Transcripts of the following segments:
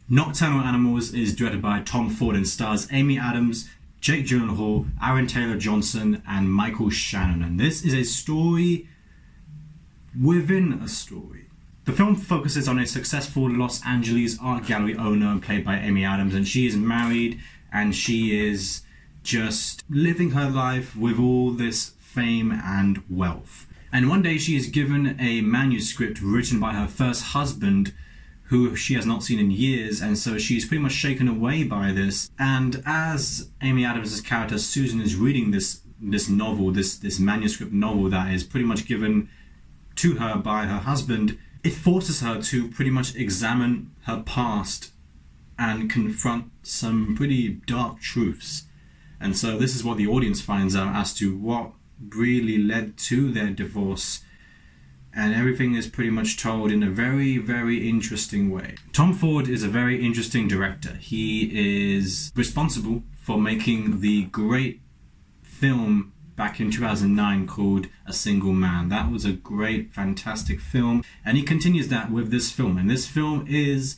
Nocturnal Animals is directed by Tom Ford and stars Amy Adams, Jake Gyllenhaal, Aaron Taylor-Johnson, and Michael Shannon. And this is a story within a story. The film focuses on a successful Los Angeles art gallery owner played by Amy Adams, and she is married and she is just living her life with all this fame and wealth. And one day she is given a manuscript written by her first husband, who she has not seen in years, and so she's pretty much shaken away by this. And as Amy Adams' character Susan is reading this novel, this manuscript novel that is pretty much given to her by her husband, it forces her to pretty much examine her past and confront some pretty dark truths. And so this is what the audience finds out as to what really led to their divorce, and everything is pretty much told in a very, very interesting way. Tom Ford is a very interesting director. He is responsible for making the great film back in 2009 called A Single Man. That was a great, fantastic film, and he continues that with this film, and this film is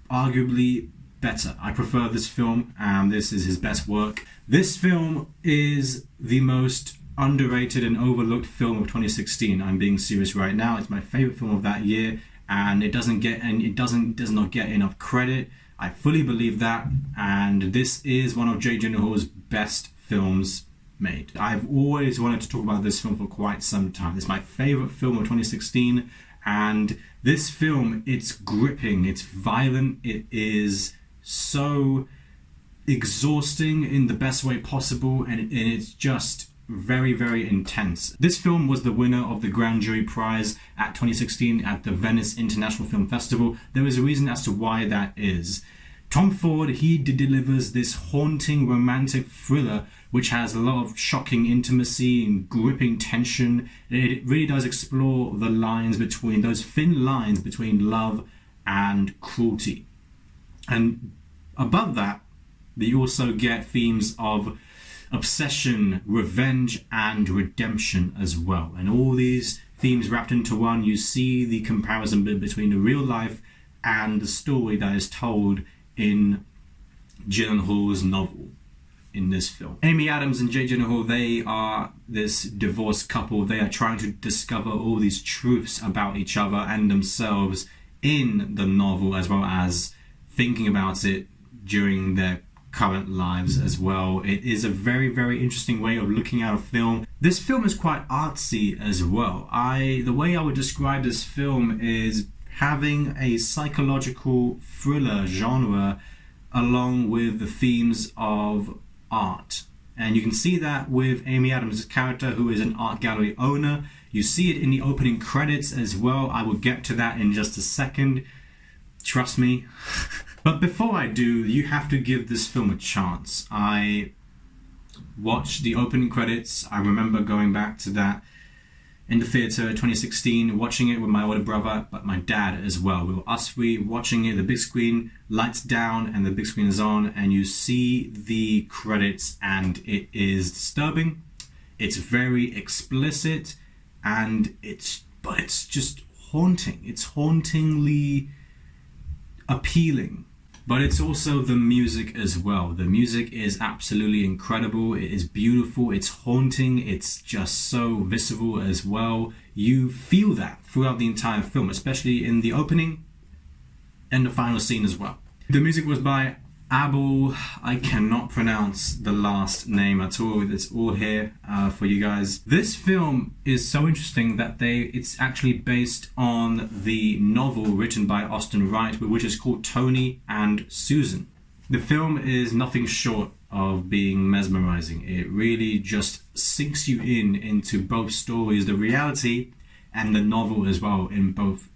arguably better. I prefer this film, and this is his best work. This film is the most underrated and overlooked film of 2016. I'm being serious right now. It's my favorite film of that year, and it does not get enough credit. I fully believe that, and this is one of Jake Gyllenhaal's best films made. I've always wanted to talk about this film for quite some time. It's my favorite film of 2016, and this film, it's gripping, it's violent, it is so exhausting in the best way possible, and it's just very, very intense. This film was the winner of the Grand Jury Prize at 2016 at the Venice International Film Festival. There is a reason as to why that is. Tom Ford, he delivers this haunting romantic thriller which has a lot of shocking intimacy and gripping tension. It really does explore the lines between, those thin lines between love and cruelty. And above that, you also get themes of obsession, revenge, and redemption as well. And all these themes wrapped into one, you see the comparison between the real life and the story that is told in Gyllenhaal's novel in this film. Amy Adams and Jake Gyllenhaal, they are this divorced couple. They are trying to discover all these truths about each other and themselves in the novel, as well as thinking about it during their current lives as well. It is a very, very interesting way of looking at a film. This film is quite artsy as well. The way I would describe this film is having a psychological thriller genre along with the themes of art. And you can see that with Amy Adams' character, who is an art gallery owner. You see it in the opening credits as well. I will get to that in just a second. Trust me. But before I do, you have to give this film a chance. I watched the opening credits. I remember going back to that in the theatre 2016, watching it with my older brother, but my dad as well. We were us three watching it, the big screen, lights down, and the big screen is on, and you see the credits, and it is disturbing. It's very explicit, and it's just haunting. It's hauntingly appealing. But it's also the music as well. The music is absolutely incredible. It is beautiful. It's haunting. It's just so visceral as well. You feel that throughout the entire film, especially in the opening and the final scene as well. The music was by Abel. I cannot pronounce the last name at all. It's all here for you guys. This film is so interesting that it's actually based on the novel written by Austin Wright, which is called Tony and Susan. The film is nothing short of being mesmerizing. It really just sinks you into both stories, the reality and the novel as well, in both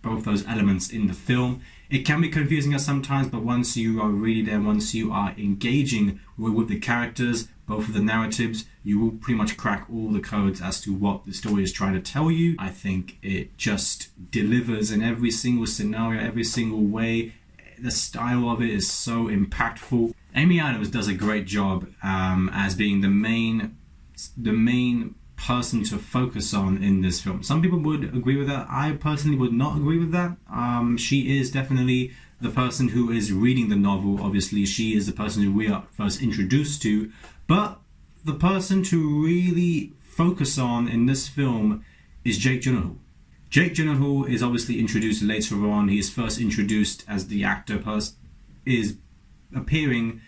those elements in the film. It can be confusing at sometimes, but once you are really there, once you are engaging with the characters, both of the narratives, you will pretty much crack all the codes as to what the story is trying to tell you. I think it just delivers in every single scenario, every single way. The style of it is so impactful. Amy Adams does a great job as being the main person to focus on in this film. Some people would agree with that. I personally would not agree with that. She is definitely the person who is reading the novel. Obviously, she is the person who we are first introduced to, but the person to really focus on in this film is Jake Gyllenhaal. Jake Gyllenhaal is obviously introduced later on. He is first introduced as the actor is appearing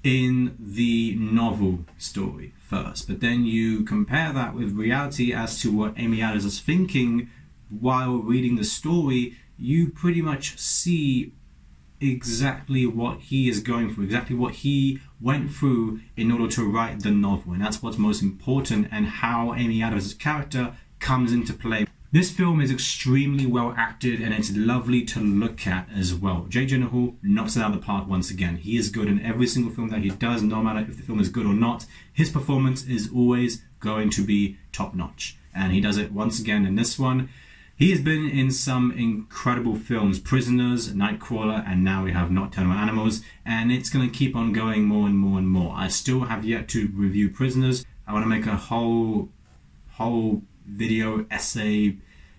in the novel story first, but then you compare that with reality as to what Amy Adams is thinking while reading the story, you pretty much see exactly what he is going through, exactly what he went through in order to write the novel, and that's what's most important, and how Amy Adams' character comes into play. This film is extremely well acted, and it's lovely to look at as well. Jake Gyllenhaal knocks it out of the park once again. He is good in every single film that he does, no matter if the film is good or not. His performance is always going to be top notch, and he does it once again in this one. He has been in some incredible films, Prisoners, Nightcrawler, and now we have Nocturnal Animals, and it's going to keep on going more and more and more. I still have yet to review Prisoners. I want to make a whole video essay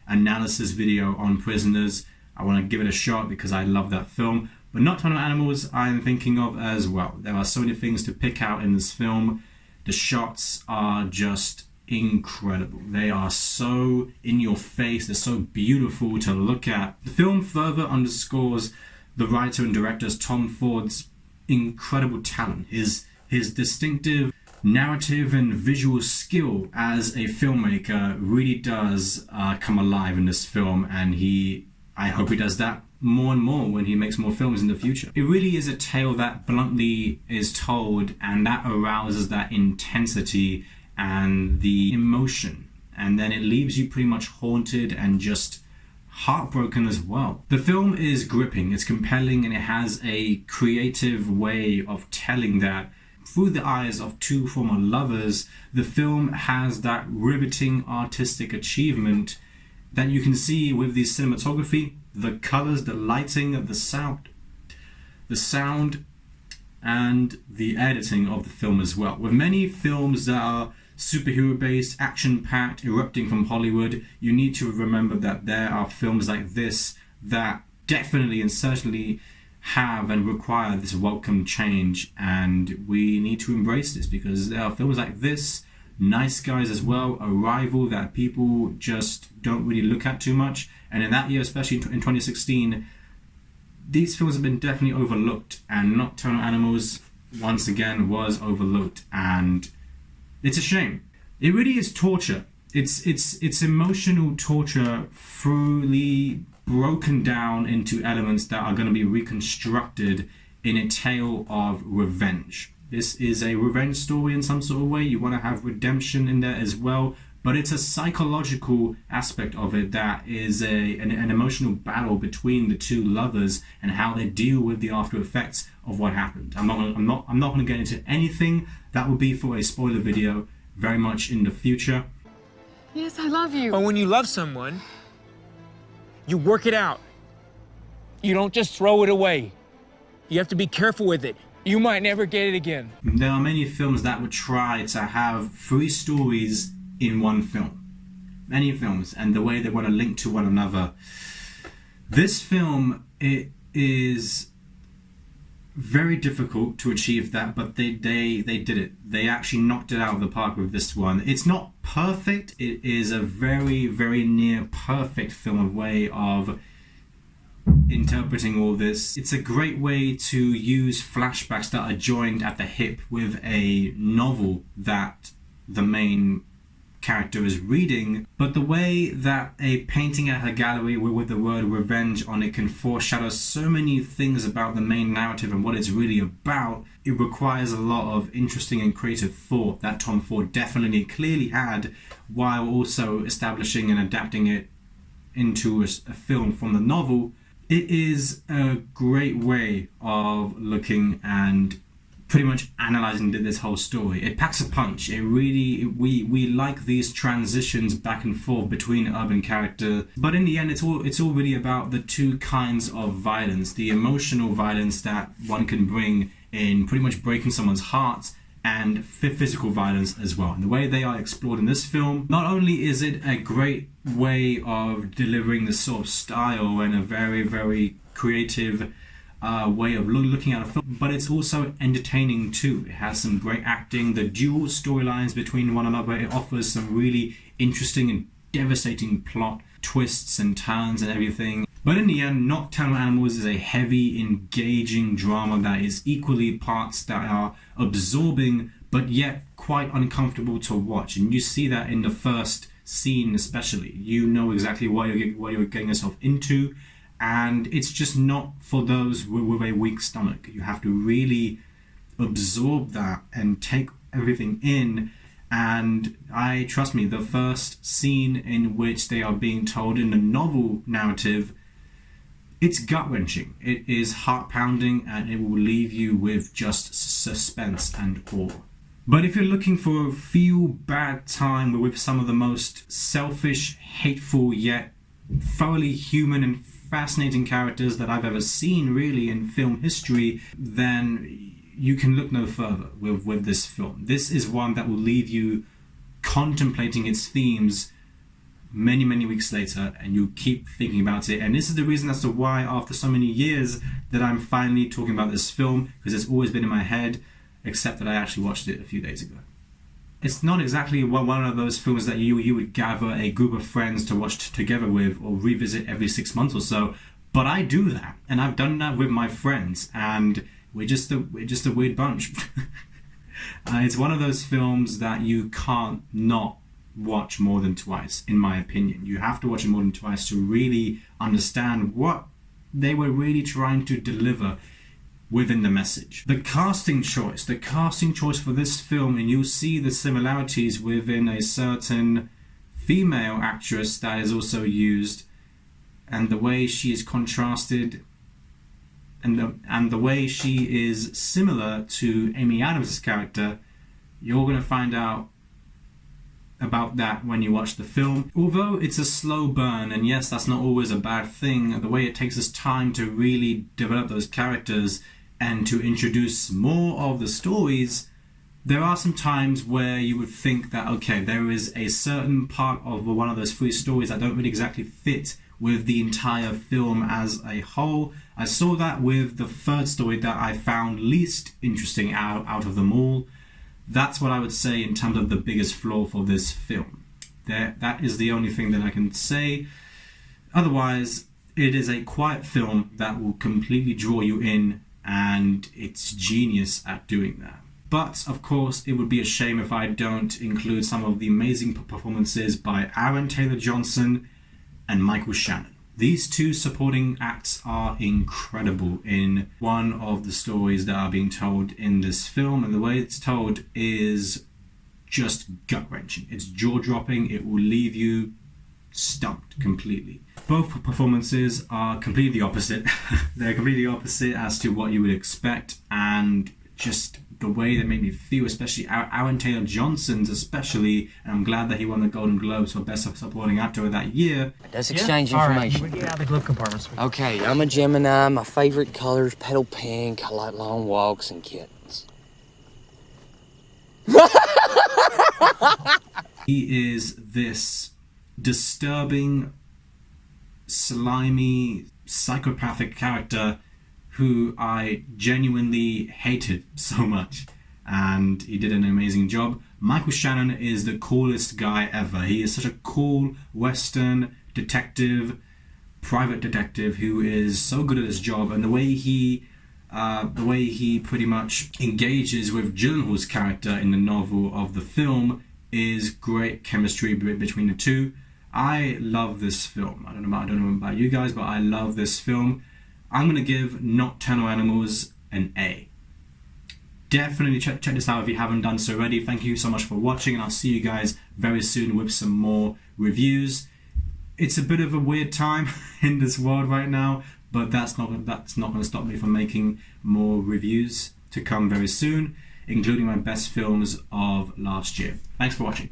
analysis video on Prisoners. I want to give it a shot because I love that film. But Nocturnal Animals I'm thinking of as well. There are so many things to pick out in this film. The shots are just incredible. They are so in your face. They're so beautiful to look at. The film further underscores the writer and director Tom Ford's incredible talent. His distinctive narrative and visual skill as a filmmaker really does come alive in this film, and I hope he does that more and more when he makes more films in the future. It really is a tale that bluntly is told, and that arouses that intensity and the emotion, and then it leaves you pretty much haunted and just heartbroken as well. The film is gripping, it's compelling, and it has a creative way of telling that through the eyes of two former lovers. The film has that riveting artistic achievement that you can see with the cinematography, the colors, the lighting, the sound, and the editing of the film as well. With many films that are superhero based, action packed, erupting from Hollywood, you need to remember that there are films like this that definitely and certainly have and require this welcome change, and we need to embrace this because there are films like this, Nice Guys as well, Arrival, that people just don't really look at too much, and in that year, especially in 2016, these films have been definitely overlooked, and Nocturnal Animals once again was overlooked, and it's a shame. It really is torture. It's emotional torture fully broken down into elements that are going to be reconstructed in a tale of revenge. This is a revenge story in some sort of way. You want to have redemption in there as well, but it's a psychological aspect of it that is an emotional battle between the two lovers and how they deal with the after effects of what happened. I'm not going to get into anything. That will be for a spoiler video very much in the future. Yes, I love you. But when you love someone, you work it out. You don't just throw it away. You have to be careful with it. You might never get it again. There are many films that would try to have 3 stories in one film. Many films, and the way they want to link to one another. This film, it is very difficult to achieve that, but they did it. They actually knocked it out of the park with this one. It's not perfect. It is a very, very near perfect film, of way of interpreting all this. It's a great way to use flashbacks that are joined at the hip with a novel that the main character is reading, but the way that a painting at her gallery with the word revenge on it can foreshadow so many things about the main narrative and what it's really about, it requires a lot of interesting and creative thought that Tom Ford definitely clearly had, while also establishing and adapting it into a film from the novel. It is a great way of looking and pretty much analyzing this whole story. It packs a punch. It really, we like these transitions back and forth between urban characters, but in the end, it's all really about the two kinds of violence: the emotional violence that one can bring in pretty much breaking someone's heart, and physical violence as well. And the way they are explored in this film, not only is it a great way of delivering this sort of style and a very, very creative way of looking at a film, but it's also entertaining too. It has some great acting, the dual storylines between one another. It offers some really interesting and devastating plot twists and turns and everything. But in the end, Nocturnal Animals is a heavy, engaging drama that is equally parts that are absorbing but yet quite uncomfortable to watch. And you see that in the first scene especially. You know exactly what you're getting yourself into, and it's just not for those with a weak stomach. You have to really absorb that and take everything in. And trust me, the first scene in which they are being told in the novel narrative, it's gut-wrenching. It is heart-pounding, and it will leave you with just suspense and awe. But if you're looking for a feel-bad time with some of the most selfish, hateful, yet thoroughly human and fascinating characters that I've ever seen really in film history, then you can look no further with this film. This is one that will leave you contemplating its themes many, many weeks later, and you keep thinking about it. And this is the reason as to why, after so many years, that I'm finally talking about this film, because it's always been in my head, except that I actually watched it a few days ago. It's not exactly one of those films that you would gather a group of friends to watch together with or revisit every 6 months or so, but I do that, and I've done that with my friends, and we're just a weird bunch. It's one of those films that you can't not watch more than twice, in my opinion. You have to watch it more than twice to really understand what they were really trying to deliver within the message. The casting choice for this film, and you'll see the similarities within a certain female actress that is also used, and the way she is contrasted, and the way she is similar to Amy Adams' character. You're going to find out about that when you watch the film. Although it's a slow burn, and yes, that's not always a bad thing, the way it takes us time to really develop those characters and to introduce more of the stories, there are some times where you would think that, okay, there is a certain part of one of those three stories that don't really exactly fit with the entire film as a whole. I saw that with the third story that I found least interesting out of them all. That's what I would say in terms of the biggest flaw for this film. That is the only thing that I can say. Otherwise, it is a quiet film that will completely draw you in, and it's genius at doing that. But of course, it would be a shame if I don't include some of the amazing performances by Aaron Taylor-Johnson and Michael Shannon. These two supporting acts are incredible in one of the stories that are being told in this film, and the way it's told is just gut-wrenching. It's jaw-dropping. It will leave you stumped completely. Both performances are completely opposite. They're completely opposite as to what you would expect, and just the way they made me feel, especially Aaron Taylor-Johnson's especially, and I'm glad that he won the Golden Globes for Best Supporting Actor of that year. Let's exchange information. All right, get out of the glove compartments. Okay, I'm a Gemini. My favorite color's petal pink. I like long walks and kittens. He is this disturbing, slimy, psychopathic character who I genuinely hated so much, and he did an amazing job. Michael Shannon is the coolest guy ever. He is such a cool Western detective, private detective, who is so good at his job, and the way he pretty much engages with Gyllenhaal's character in the novel of the film is great chemistry between the two. I love this film. I don't know about you guys, but I love this film. I'm going to give Nocturnal Animals an A. Definitely check this out if you haven't done so already. Thank you so much for watching, and I'll see you guys very soon with some more reviews. It's a bit of a weird time in this world right now, but that's not going to stop me from making more reviews to come very soon, including my best films of last year. Thanks for watching.